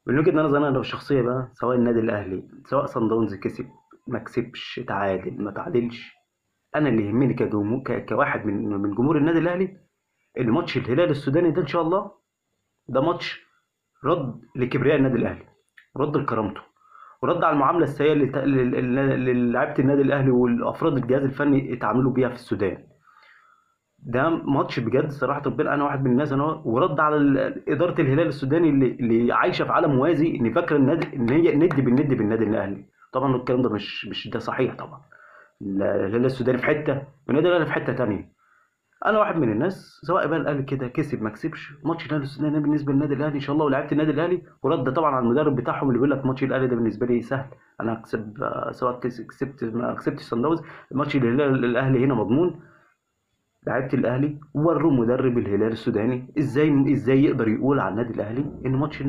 من وجهة نظري انا لو الشخصيه بقى، سواء النادي الاهلي سواء صن داونز كسب ما كسبش، تعادل ما تعادلش، انا اللي يهمني كجمهور كواحد من جمهور النادي الاهلي، ان ماتش الهلال السوداني ده ان شاء الله ده ماتش رد لكبرياء النادي الاهلي، ورد لكرامته، ورد على المعامله السيئه اللي لعيبه النادي الاهلي والافراد الجهاز الفني اتعاملوا بيها في السودان. ده ماتش بجد صراحه ربنا، انا واحد من الناس انا ورد على اداره الهلال السوداني اللي عايشه في عالم موازي، ان فاكره النادي ان هي ند بالند بالنادي الاهلي. طبعا الكلام ده مش ده صحيح طبعا. الهلال السوداني في حته والنادي الاهلي في حته تانيه. انا واحد من الناس سواء بقى الاهلي كده كسب ما كسبش، ماتش الاهلي السوداني ده بالنسبه للنادي الاهلي ان شاء الله ولعيبه النادي الاهلي، ورد طبعا على المدرب بتاعهم اللي بيقول لك ماتش الاهلي ده بالنسبه لي سهل، انا هكسب سواء كسبت ما كسبتش صن داونز، ماتش الهلال الاهلي هنا مضمون. لعيبه الاهلي وروا مدرب الهلال السوداني ازاي يقدر يقول على النادي الاهلي ان ماتش